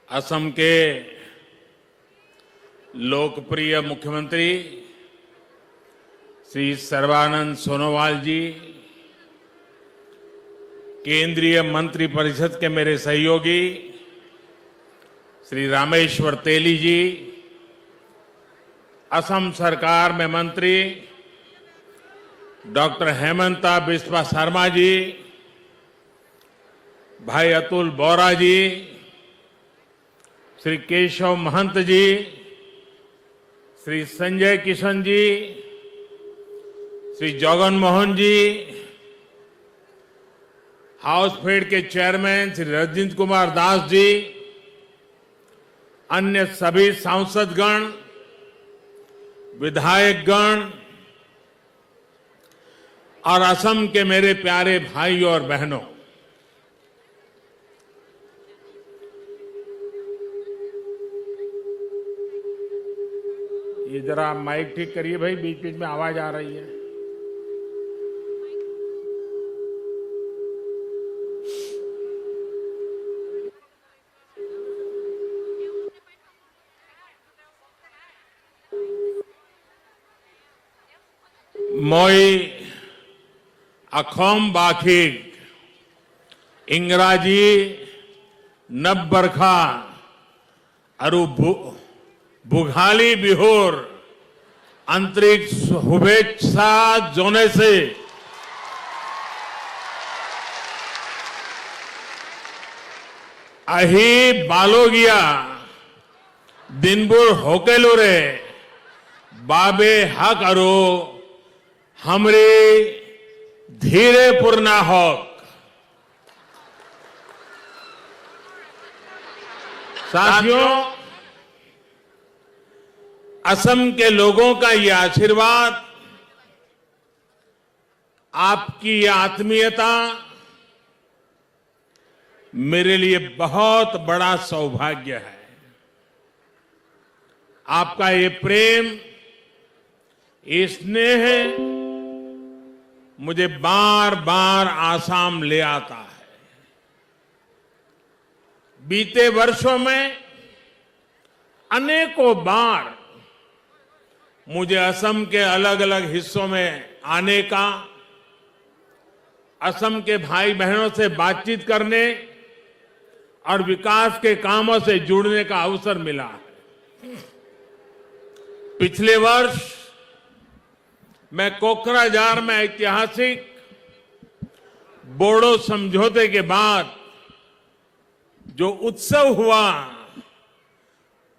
असम के लोकप्रिय मुख्यमंत्री श्री सर्बानंद सोनोवाल जी, केंद्रीय मंत्रिपरिषद के मेरे सहयोगी श्री रामेश्वर तेली जी, असम सरकार में मंत्री डॉक्टर हेमंता बिस्वा शर्मा जी, भाई अतुल बोरा जी, श्री केशव महंत जी, श्री संजय किशन जी, श्री जगन मोहन जी, हाउसफेड के चेयरमैन श्री रजिंद्र कुमार दास जी, अन्य सभी सांसदगण, विधायकगण और असम के मेरे प्यारे भाइयों और बहनों, ये जरा माइक ठीक करिए भाई, बीच बीच में आवाज आ रही है। মই अखोम बाखिक इंग्राजी नब बरखा अरु बुघाली बिहोर अंतरिक्ष शुभेच्छा जोने से अही बालोगिया दिनबुर होकेलुरे बाबे हक अरो हमरे धीरे पुरना हक। साथियों, असम के लोगों का ये आशीर्वाद, आपकी ये आत्मीयता मेरे लिए बहुत बड़ा सौभाग्य है। आपका ये प्रेम, ये स्नेह मुझे बार बार आसाम ले आता है। बीते वर्षों में अनेकों बार मुझे असम के अलग अलग हिस्सों में आने का, असम के भाई बहनों से बातचीत करने और विकास के कामों से जुड़ने का अवसर मिला है। पिछले वर्ष मैं कोकराझार में ऐतिहासिक बोडो समझौते के बाद जो उत्सव हुआ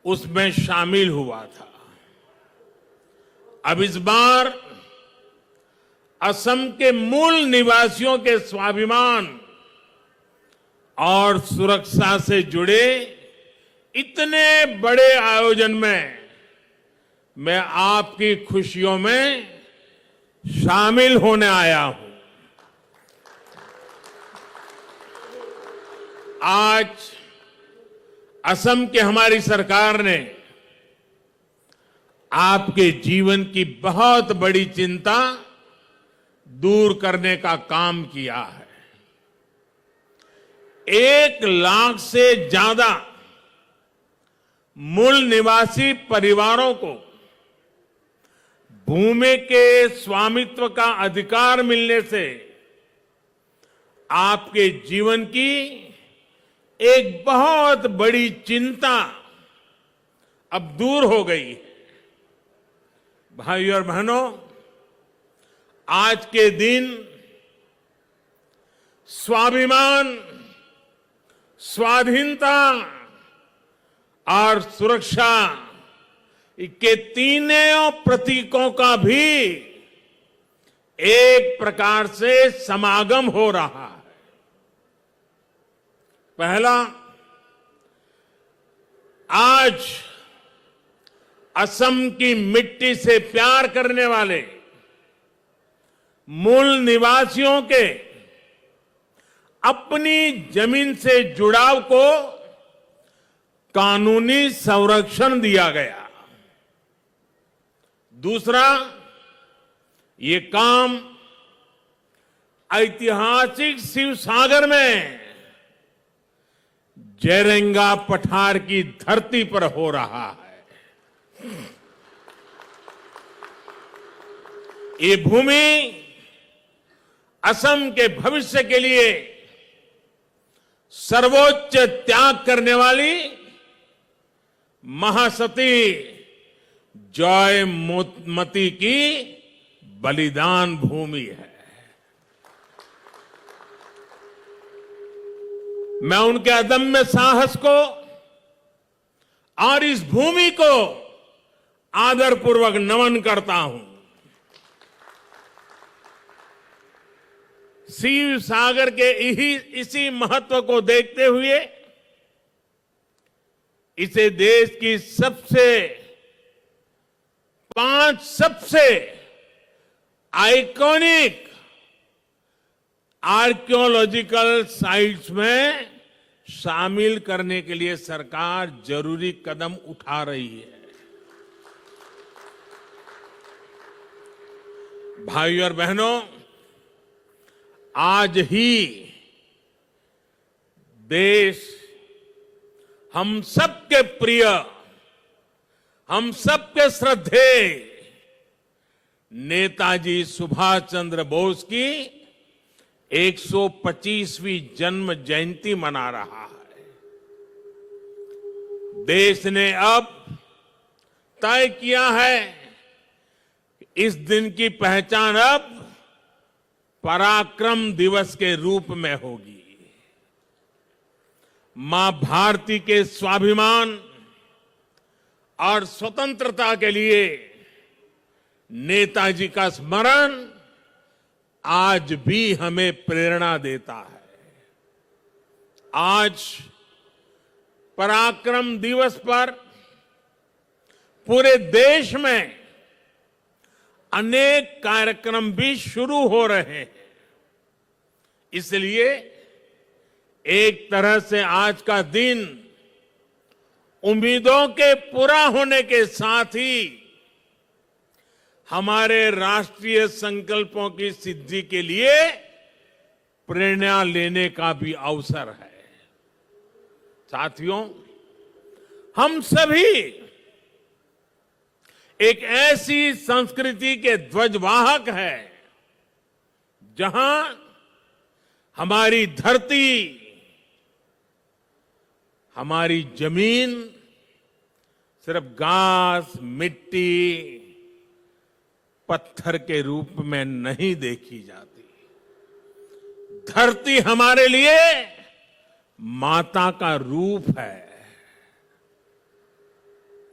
उसमें शामिल हुआ था। अब इस बार असम के मूल निवासियों के स्वाभिमान और सुरक्षा से जुड़े इतने बड़े आयोजन में मैं आपकी खुशियों में शामिल होने आया हूं। आज असम की हमारी सरकार ने आपके जीवन की बहुत बड़ी चिंता दूर करने का काम किया है। 1 लाख से ज्यादा मूल निवासी परिवारों को भूमि के स्वामित्व का अधिकार मिलने से आपके जीवन की एक बहुत बड़ी चिंता अब दूर हो गई है। भाइयों और बहनों, आज के दिन स्वाभिमान, स्वाधीनता और सुरक्षा के तीनों प्रतीकों का भी एक प्रकार से समागम हो रहा है। पहला, आज असम की मिट्टी से प्यार करने वाले मूल निवासियों के अपनी जमीन से जुड़ाव को कानूनी संरक्षण दिया गया। दूसरा, ये काम ऐतिहासिक शिवसागर में जेरेंगा पठार की धरती पर हो रहा है। ये भूमि असम के भविष्य के लिए सर्वोच्च त्याग करने वाली महासती जयमती की बलिदान भूमि है। मैं उनके अदम्य साहस को और इस भूमि को आदरपूर्वक नमन करता हूं। शिव सागर के इसी महत्व को देखते हुए इसे देश की 5 सबसे आइकॉनिक आर्कियोलॉजिकल साइट्स में शामिल करने के लिए सरकार जरूरी कदम उठा रही है। भाइयों और बहनों, आज ही देश हम सबके प्रिय, हम सबके श्रद्धेय नेताजी सुभाष चंद्र बोस की 125वीं जन्म जयंती मना रहा है। देश ने अब तय किया है कि इस दिन की पहचान अब पराक्रम दिवस के रूप में होगी। मां भारती के स्वाभिमान और स्वतंत्रता के लिए नेताजी का स्मरण आज भी हमें प्रेरणा देता है। आज पराक्रम दिवस पर पूरे देश में अनेक कार्यक्रम भी शुरू हो रहे हैं। इसलिए एक तरह से आज का दिन उम्मीदों के पूरा होने के साथ ही हमारे राष्ट्रीय संकल्पों की सिद्धि के लिए प्रेरणा लेने का भी अवसर है। साथियों, हम सभी एक ऐसी संस्कृति के ध्वजवाहक हैं जहां हमारी धरती, हमारी जमीन सिर्फ घास, मिट्टी, पत्थर के रूप में नहीं देखी जाती। धरती हमारे लिए माता का रूप है।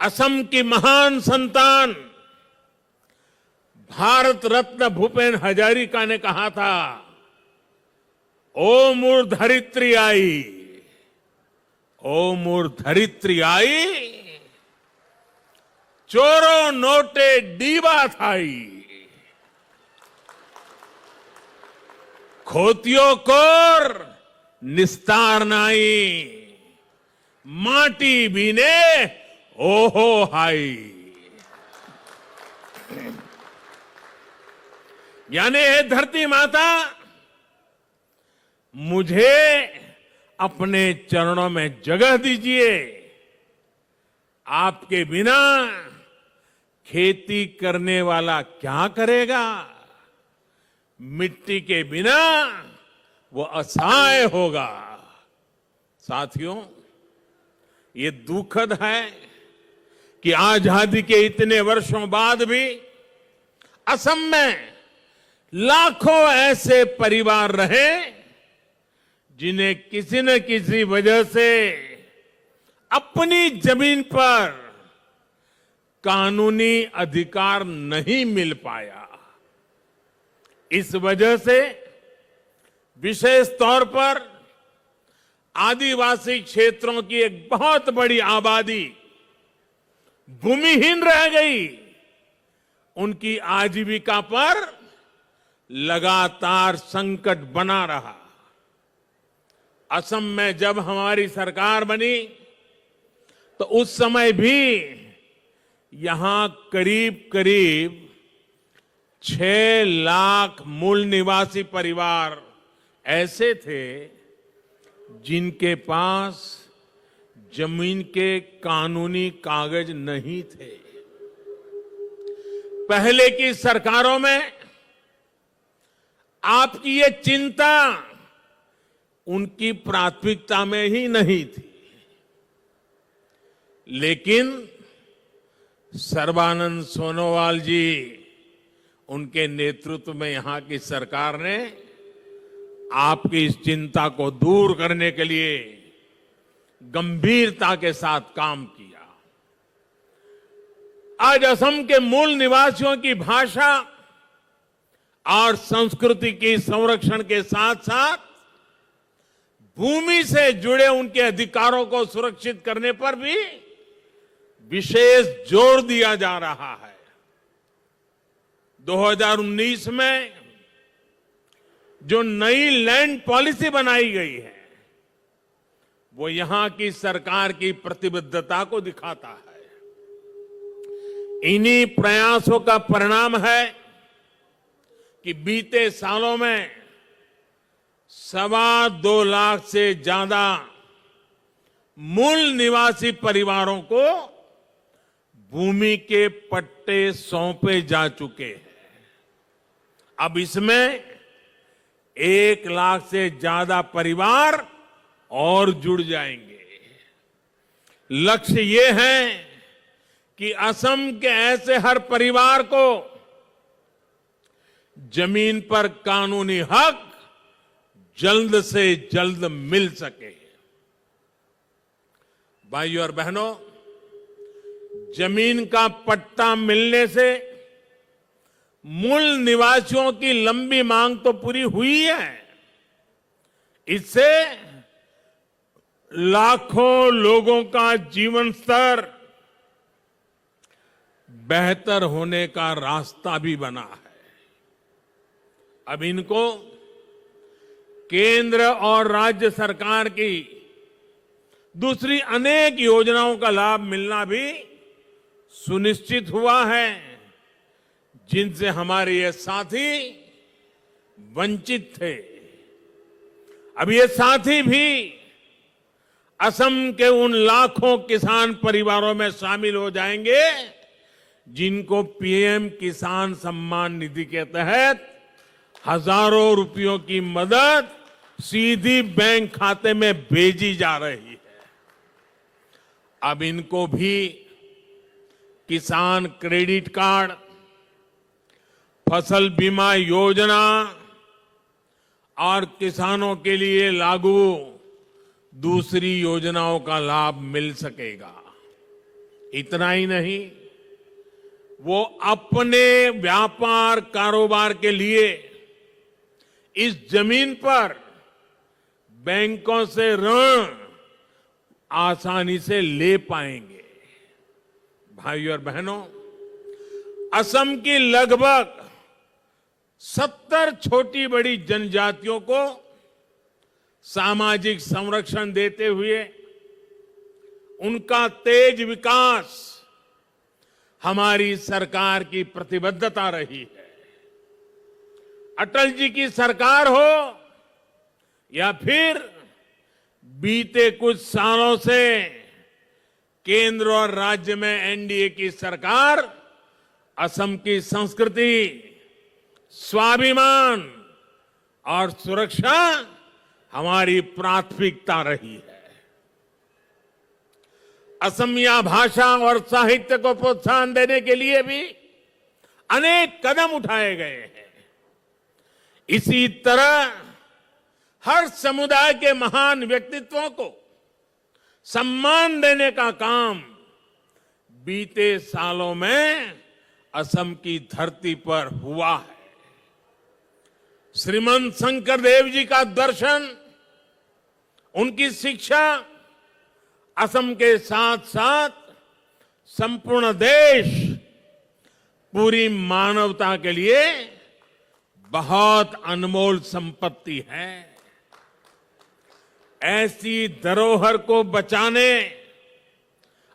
असम की महान संतान भारत रत्न भूपेन हजारिका ने कहा था, ओ मोर धरित्री आई, ओ मोर धरित्री आई, चोरो नोटे डीबा थाई, खोतियो कोर निस्तार नाई, माटी बीने ओहो हाई। यानी हे धरती माता, मुझे अपने चरणों में जगह दीजिए। आपके बिना खेती करने वाला क्या करेगा? मिट्टी के बिना वो असहाय होगा। साथियों, ये दुखद है कि आजादी के इतने वर्षों बाद भी असम में लाखों ऐसे परिवार रहे जिन्हें किसी न किसी वजह से अपनी जमीन पर कानूनी अधिकार नहीं मिल पाया। इस वजह से विशेष तौर पर आदिवासी क्षेत्रों की एक बहुत बड़ी आबादी भूमिहीन रह गई। उनकी आजीविका पर लगातार संकट बना रहा। असम में जब हमारी सरकार बनी तो उस समय भी यहां करीब करीब 6 लाख मूल निवासी परिवार ऐसे थे जिनके पास जमीन के कानूनी कागज नहीं थे। पहले की सरकारों में आपकी ये चिंता उनकी प्राथमिकता में ही नहीं थी। लेकिन सर्बानंद सोनोवाल जी, उनके नेतृत्व में यहां की सरकार ने आपकी इस चिंता को दूर करने के लिए गंभीरता के साथ काम किया। आज असम के मूल निवासियों की भाषा और संस्कृति की संरक्षण के साथ साथ भूमि से जुड़े उनके अधिकारों को सुरक्षित करने पर भी विशेष जोर दिया जा रहा है। 2019 में जो नई लैंड पॉलिसी बनाई गई है, वो यहां की सरकार की प्रतिबद्धता को दिखाता है। इन्हीं प्रयासों का परिणाम है कि बीते सालों में 2.25 लाख से ज्यादा मूल निवासी परिवारों को भूमि के पट्टे सौंपे जा चुके हैं। अब इसमें 1 लाख से ज्यादा परिवार और जुड़ जाएंगे। लक्ष्य ये है कि असम के ऐसे हर परिवार को जमीन पर कानूनी हक जल्द से जल्द मिल सके। भाइयों और बहनों, जमीन का पट्टा मिलने से मूल निवासियों की लंबी मांग तो पूरी हुई है। इससे लाखों लोगों का जीवन स्तर बेहतर होने का रास्ता भी बना है। अब इनको केंद्र और राज्य सरकार की दूसरी अनेक योजनाओं का लाभ मिलना भी सुनिश्चित हुआ है, जिनसे हमारे ये साथी वंचित थे। अब ये साथी भी असम के उन लाखों किसान परिवारों में शामिल हो जाएंगे जिनको पीएम किसान सम्मान निधि के तहत हजारों रुपयों की मदद सीधी बैंक खाते में भेजी जा रही है। अब इनको भी किसान क्रेडिट कार्ड, फसल बीमा योजना और किसानों के लिए लागू दूसरी योजनाओं का लाभ मिल सकेगा। इतना ही नहीं, वो अपने व्यापार कारोबार के लिए इस जमीन पर बैंकों से ऋण आसानी से ले पाएंगे। भाइयों और बहनों, असम की लगभग 70 छोटी बड़ी जनजातियों को सामाजिक संरक्षण देते हुए उनका तेज विकास हमारी सरकार की प्रतिबद्धता रही है। अटल जी की सरकार हो या फिर बीते कुछ सालों से केंद्र और राज्य में एनडीए की सरकार, असम की संस्कृति, स्वाभिमान और सुरक्षा हमारी प्राथमिकता रही है। असमिया भाषा और साहित्य को प्रोत्साहन देने के लिए भी अनेक कदम उठाए गए हैं। इसी तरह हर समुदाय के महान व्यक्तित्वों को सम्मान देने का काम बीते सालों में असम की धरती पर हुआ है। श्रीमंत शंकरदेव जी का दर्शन, उनकी शिक्षा असम के साथ साथ संपूर्ण देश, पूरी मानवता के लिए बहुत अनमोल संपत्ति है। ऐसी धरोहर को बचाने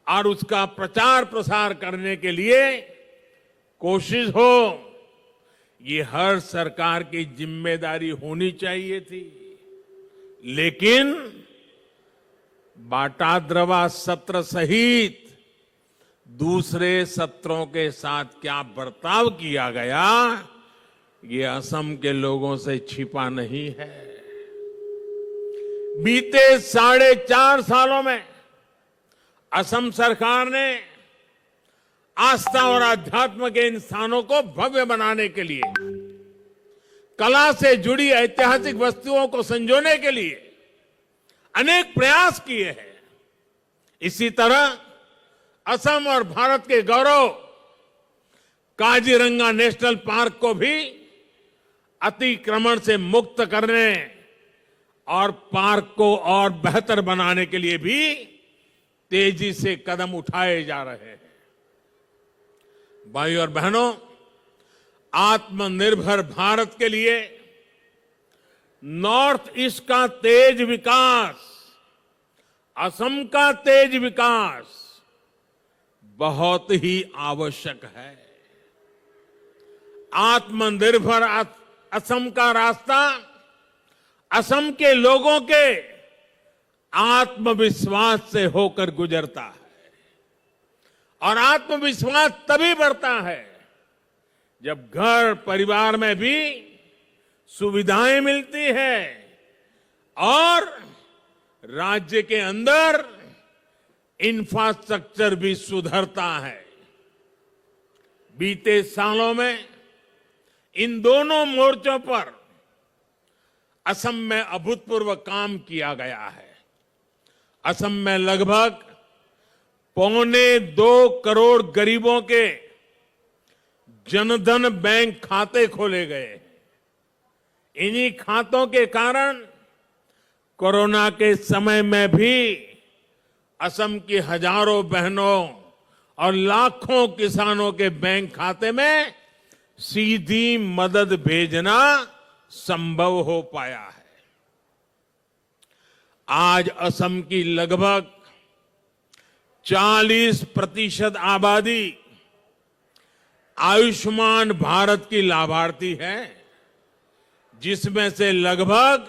और उसका प्रचार प्रसार करने के लिए कोशिश हो, ये हर सरकार की जिम्मेदारी होनी चाहिए थी। लेकिन बाटाद्रवा सत्र सहित दूसरे सत्रों के साथ क्या बर्ताव किया गया, ये असम के लोगों से छिपा नहीं है। बीते 4.5 सालों में असम सरकार ने आस्था और अध्यात्म के इन स्थानों को भव्य बनाने के लिए, कला से जुड़ी ऐतिहासिक वस्तुओं को संजोने के लिए अनेक प्रयास किए हैं। इसी तरह असम और भारत के गौरव काजीरंगा नेशनल पार्क को भी अतिक्रमण से मुक्त करने और पार्क को और बेहतर बनाने के लिए भी तेजी से कदम उठाए जा रहे हैं। भाइयों और बहनों, आत्मनिर्भर भारत के लिए नॉर्थ ईस्ट का तेज विकास, असम का तेज विकास बहुत ही आवश्यक है। आत्मनिर्भर असम का रास्ता असम के लोगों के आत्मविश्वास से होकर गुजरता है, और आत्मविश्वास तभी बढ़ता है जब घर परिवार में भी सुविधाएं मिलती है और राज्य के अंदर इंफ्रास्ट्रक्चर भी सुधरता है। बीते सालों में इन दोनों मोर्चों पर असम में अभूतपूर्व काम किया गया है। असम में लगभग 1.25 करोड़ गरीबों के जनधन बैंक खाते खोले गए। इन्हीं खातों के कारण कोरोना के समय में भी असम की हजारों बहनों और लाखों किसानों के बैंक खाते में सीधी मदद भेजना संभव हो पाया है। आज असम की लगभग 40% आबादी आयुष्मान भारत की लाभार्थी है, जिसमें से लगभग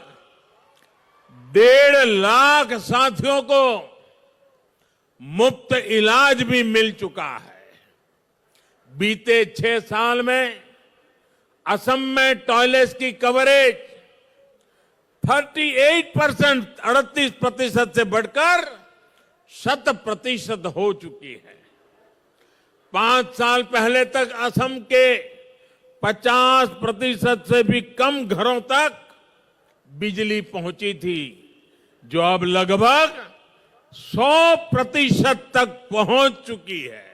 1.5 लाख साथियों को मुफ्त इलाज भी मिल चुका है। बीते 6 साल में असम में टॉयलेट्स की कवरेज 38% से बढ़कर 100% हो चुकी है। 5 साल पहले तक असम के 50% से भी कम घरों तक बिजली पहुंची थी, जो अब लगभग 100% तक पहुंच चुकी है।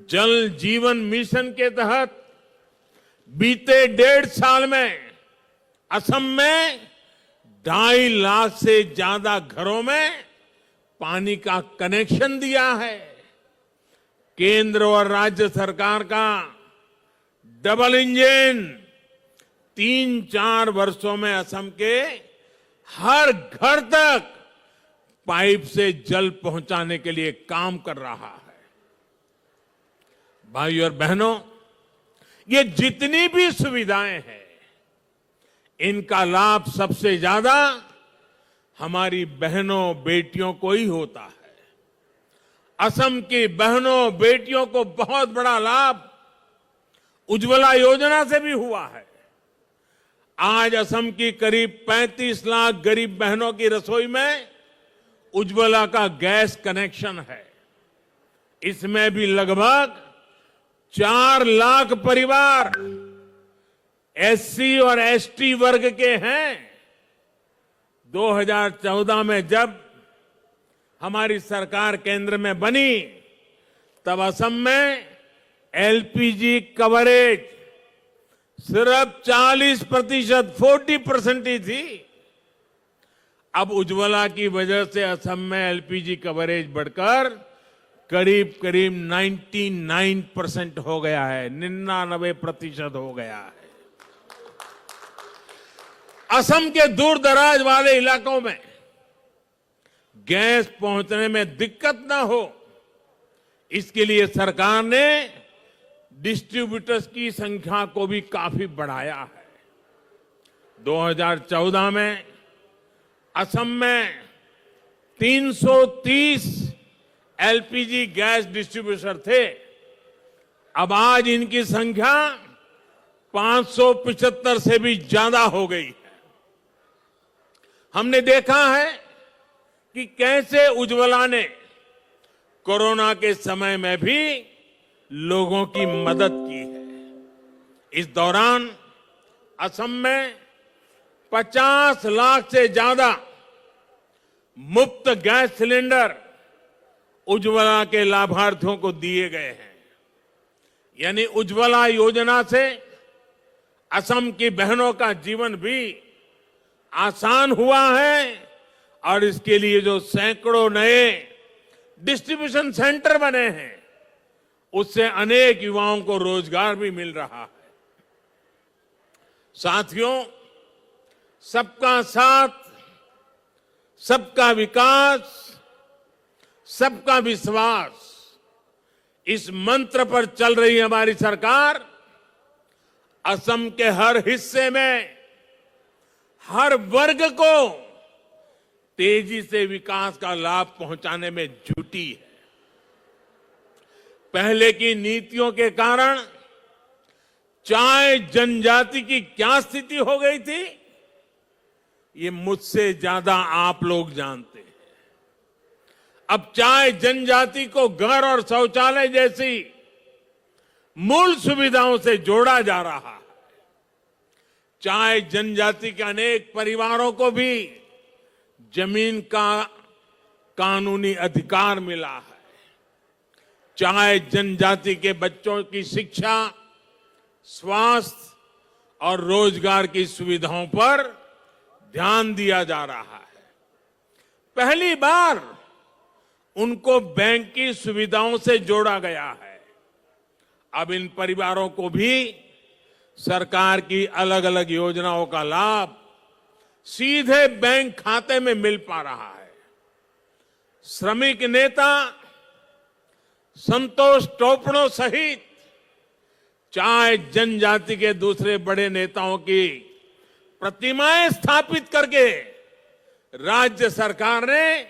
जल जीवन मिशन के तहत बीते 1.5 साल में असम में 2.5 लाख से ज्यादा घरों में पानी का कनेक्शन दिया है। केंद्र और राज्य सरकार का डबल इंजन 3-4 वर्षों में असम के हर घर तक पाइप से जल पहुंचाने के लिए काम कर रहा है। भाइयों और बहनों, ये जितनी भी सुविधाएं हैं, इनका लाभ सबसे ज्यादा हमारी बहनों बेटियों को ही होता है। असम की बहनों बेटियों को बहुत बड़ा लाभ उज्ज्वला योजना से भी हुआ है। आज असम की करीब 35 लाख गरीब बहनों की रसोई में उज्ज्वला का गैस कनेक्शन है। इसमें भी लगभग 4 लाख परिवार एससी और एसटी वर्ग के हैं। 2014 में जब हमारी सरकार केंद्र में बनी, तब असम में एलपीजी कवरेज सिर्फ 40% ही थी। अब उज्ज्वला की वजह से असम में एलपीजी कवरेज बढ़कर करीब 99% हो गया है, 99% हो गया है। असम के दूर दराज वाले इलाकों में गैस पहुंचने में दिक्कत ना हो, इसके लिए सरकार ने डिस्ट्रीब्यूटर्स की संख्या को भी काफी बढ़ाया है। 2014 में असम में 330 एलपीजी गैस डिस्ट्रीब्यूटर थे। अब आज इनकी संख्या 575 से भी ज्यादा हो गई है। हमने देखा है कि कैसे उज्ज्वला ने कोरोना के समय में भी लोगों की मदद की है। इस दौरान असम में 50 लाख से ज्यादा मुफ्त गैस सिलेंडर उज्ज्वला के लाभार्थियों को दिए गए हैं। यानी उज्ज्वला योजना से असम की बहनों का जीवन भी आसान हुआ है और इसके लिए जो सैकड़ों नए डिस्ट्रीब्यूशन सेंटर बने हैं उससे अनेक युवाओं को रोजगार भी मिल रहा है। साथियों, सबका साथ, सबका विकास, सबका विश्वास, इस मंत्र पर चल रही हमारी सरकार असम के हर हिस्से में हर वर्ग को तेजी से विकास का लाभ पहुंचाने में जुटी है। पहले की नीतियों के कारण चाय जनजाति की क्या स्थिति हो गई थी, ये मुझसे ज्यादा आप लोग जानते हैं। अब चाय जनजाति को घर और शौचालय जैसी मूल सुविधाओं से जोड़ा जा रहा है। चाय जनजाति के अनेक परिवारों को भी जमीन का कानूनी अधिकार मिला है। चाय जनजाति के बच्चों की शिक्षा, स्वास्थ्य और रोजगार की सुविधाओं पर ध्यान दिया जा रहा है। पहली बार उनको बैंक की सुविधाओं से जोड़ा गया है। अब इन परिवारों को भी सरकार की अलग अलग योजनाओं का लाभ सीधे बैंक खाते में मिल पा रहा है। श्रमिक नेता संतोष टोपनो सहित चाय जनजाति के दूसरे बड़े नेताओं की प्रतिमाएं स्थापित करके राज्य सरकार ने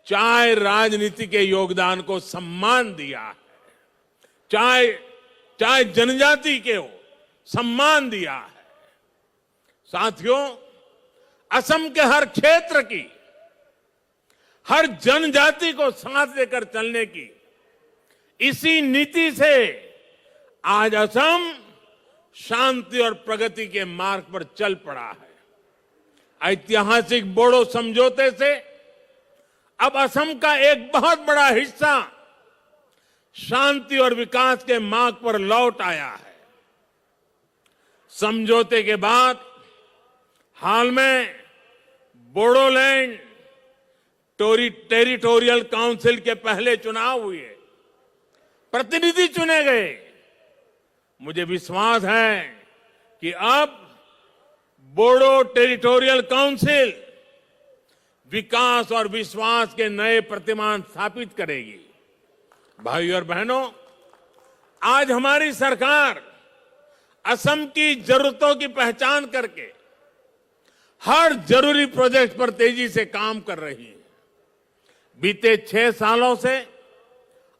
चाय राजनीति के योगदान को सम्मान दिया है। चाय जनजाति के सम्मान दिया है। साथियों, असम के हर क्षेत्र की, हर जनजाति को साथ लेकर चलने की इसी नीति से आज असम शांति और प्रगति के मार्ग पर चल पड़ा है। ऐतिहासिक बोडो समझौते से अब असम का एक बहुत बड़ा हिस्सा शांति और विकास के मार्ग पर लौट आया है। समझौते के बाद हाल में बोडोलैंड टेरिटोरियल काउंसिल के पहले चुनाव हुए, प्रतिनिधि चुने गए। मुझे विश्वास है कि अब बोडो टेरिटोरियल काउंसिल विकास और विश्वास के नए प्रतिमान स्थापित करेगी। भाइयों और बहनों, आज हमारी सरकार असम की जरूरतों की पहचान करके हर जरूरी प्रोजेक्ट पर तेजी से काम कर रही है। बीते 6 सालों से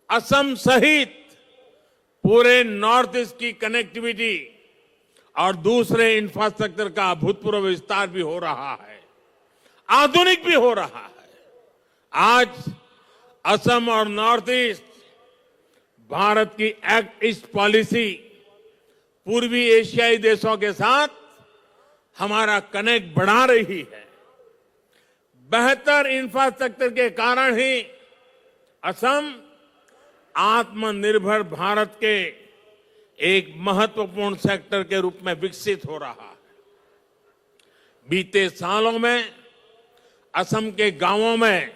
असम सहित पूरे नॉर्थ ईस्ट की कनेक्टिविटी और दूसरे इंफ्रास्ट्रक्चर का अभूतपूर्व विस्तार भी हो रहा है, आधुनिक भी हो रहा है। आज असम और नॉर्थ ईस्ट भारत की एक्ट ईस्ट पॉलिसी पूर्वी एशियाई देशों के साथ हमारा कनेक्ट बढ़ा रही है। बेहतर इंफ्रास्ट्रक्चर के कारण ही असम आत्मनिर्भर भारत के एक महत्वपूर्ण सेक्टर के रूप में विकसित हो रहा है। बीते सालों में असम के गांवों में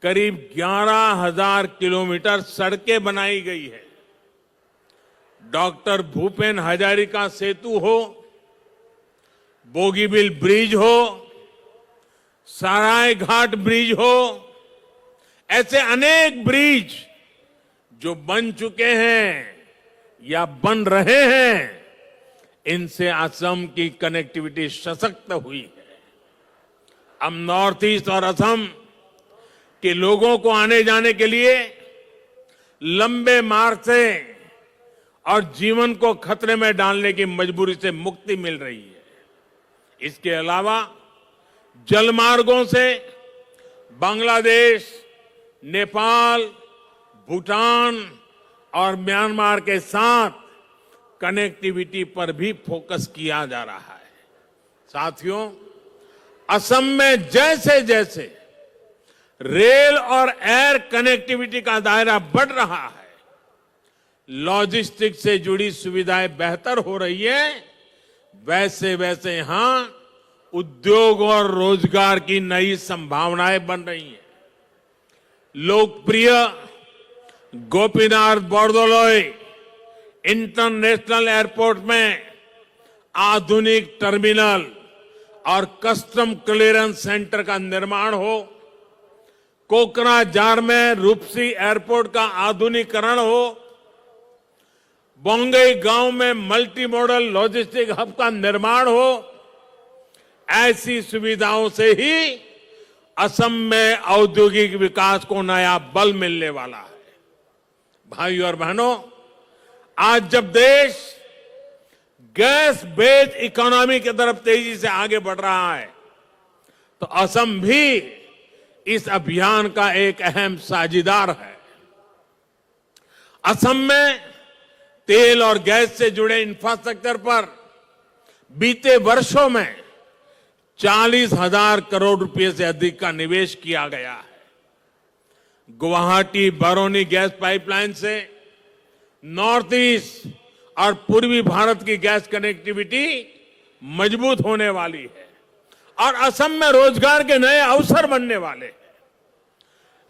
करीब 11,000 किलोमीटर सड़कें बनाई गई है। डॉक्टर भूपेन हजारिका सेतु हो, बोगीबिल ब्रिज हो, सराय घाट ब्रिज हो, ऐसे अनेक ब्रिज जो बन चुके हैं या बन रहे हैं, इनसे असम की कनेक्टिविटी सशक्त हुई है। अब नॉर्थ ईस्ट और असम कि लोगों को आने जाने के लिए लंबे मार्ग से और जीवन को खतरे में डालने की मजबूरी से मुक्ति मिल रही है। इसके अलावा जलमार्गों से बांग्लादेश, नेपाल, भूटान और म्यांमार के साथ कनेक्टिविटी पर भी फोकस किया जा रहा है। साथियों, असम में जैसे जैसे रेल और एयर कनेक्टिविटी का दायरा बढ़ रहा है, लॉजिस्टिक्स से जुड़ी सुविधाएं बेहतर हो रही है, वैसे वैसे यहां उद्योग और रोजगार की नई संभावनाएं बन रही हैं। लोकप्रिय गोपीनाथ बोरदोलोई इंटरनेशनल एयरपोर्ट में आधुनिक टर्मिनल और कस्टम क्लियरेंस सेंटर का निर्माण हो, कोकराझार में रूपसी एयरपोर्ट का आधुनिकीकरण हो, बोंगई गांव में मल्टी मॉडल लॉजिस्टिक हब का निर्माण हो, ऐसी सुविधाओं से ही असम में औद्योगिक विकास को नया बल मिलने वाला है। भाइयों और बहनों, आज जब देश गैस बेस्ड इकोनॉमी की तरफ तेजी से आगे बढ़ रहा है, तो असम भी इस अभियान का एक अहम साझीदार है। असम में तेल और गैस से जुड़े इंफ्रास्ट्रक्चर पर बीते वर्षों में 40,000 करोड़ रुपए से अधिक का निवेश किया गया है। गुवाहाटी बरौनी गैस पाइपलाइन से नॉर्थ ईस्ट और पूर्वी भारत की गैस कनेक्टिविटी मजबूत होने वाली है और असम में रोजगार के नए अवसर बनने वाले हैं।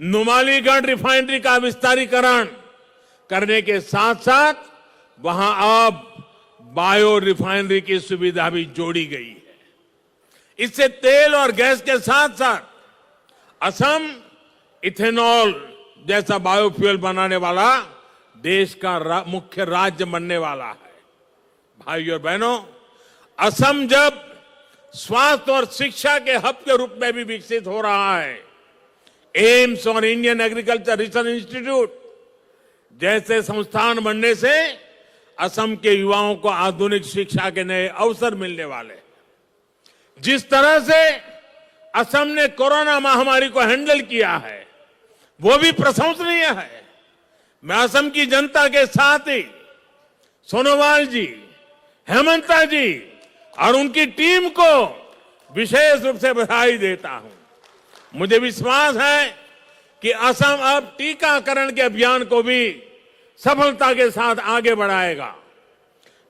नुमालीगढ़ रिफाइनरी का विस्तारीकरण करने के साथ साथ वहां अब बायो रिफाइनरी की सुविधा भी जोड़ी गई है। इससे तेल और गैस के साथ साथ असम इथेनॉल जैसा बायोफ्यूल बनाने वाला देश का मुख्य राज्य बनने वाला है। भाइयों और बहनों, असम जब स्वास्थ्य और शिक्षा के हब के रूप में भी विकसित हो रहा है, एम्स और इंडियन एग्रीकल्चर रिसर्च इंस्टीट्यूट जैसे संस्थान बनने से असम के युवाओं को आधुनिक शिक्षा के नए अवसर मिलने वाले हैं। जिस तरह से असम ने कोरोना महामारी को हैंडल किया है, वो भी प्रशंसनीय है। मैं असम की जनता के साथ ही सोनोवाल जी, हेमंता जी और उनकी टीम को विशेष रूप से बधाई देता हूं। मुझे विश्वास है कि असम अब टीकाकरण के अभियान को भी सफलता के साथ आगे बढ़ाएगा।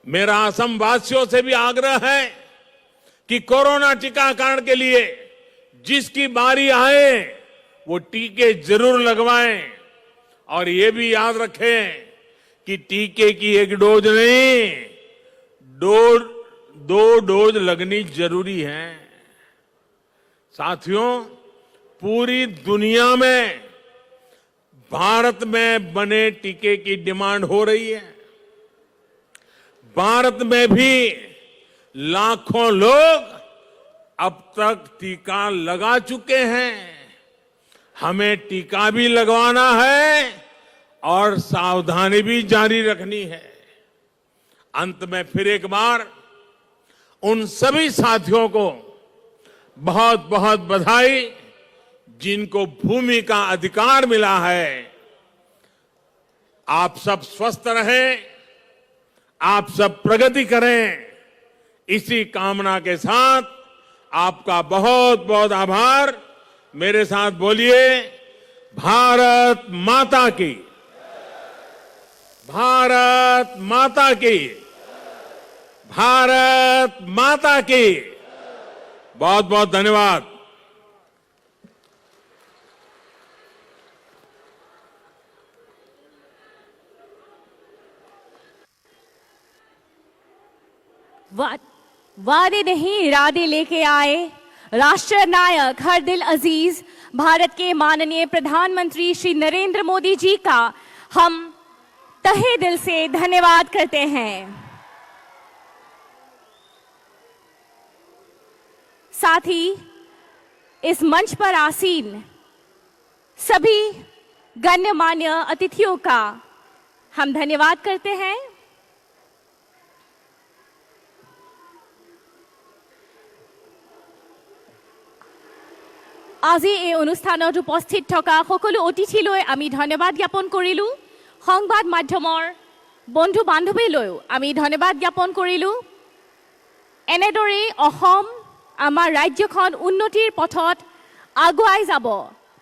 मेरा असम वासियों से भी आग्रह है कि कोरोना टीकाकरण के लिए जिसकी बारी आए वो टीके जरूर लगवाएं और ये भी याद रखें कि टीके की एक डोज नहीं, दो डोज लगनी जरूरी है। साथियों, पूरी दुनिया में भारत में बने टीके की डिमांड हो रही है। भारत में भी लाखों लोग अब तक टीका लगा चुके हैं। हमें टीका भी लगवाना है और सावधानी भी जारी रखनी है। अंत में फिर एक बार उन सभी साथियों को बहुत बहुत बधाई जिनको भूमि का अधिकार मिला है। आप सब स्वस्थ रहें, आप सब प्रगति करें, इसी कामना के साथ आपका बहुत बहुत आभार। मेरे साथ बोलिए, भारत माता की, भारत माता की, भारत माता की। बहुत बहुत धन्यवाद। वादे नहीं इरादे लेके आए राष्ट्र नायक हर दिल अजीज भारत के माननीय प्रधानमंत्री श्री नरेंद्र मोदी जी का हम तहे दिल से धन्यवाद करते हैं। साथ ही इस मंच पर आसीन सभी गण्यमान्य अतिथियों का हम धन्यवाद करते हैं। আজি এই অনুষ্ঠানত উপস্থিত থকা সকলো অতিথিলৈ আমি ধন্যবাদ জ্ঞাপন কৰিলোঁ। সংবাদ মাধ্যমৰ বন্ধু বান্ধৱীলৈও আমি ধন্যবাদ জ্ঞাপন কৰিলোঁ। এনেদৰেই অসম আমাৰ ৰাজ্যখন উন্নতিৰ পথত আগুৱাই যাব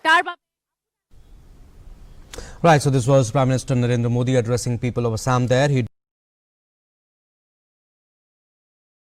তাৰ বাবে। Right, so this was Prime Minister Narendra Modi addressing people of Assam there. He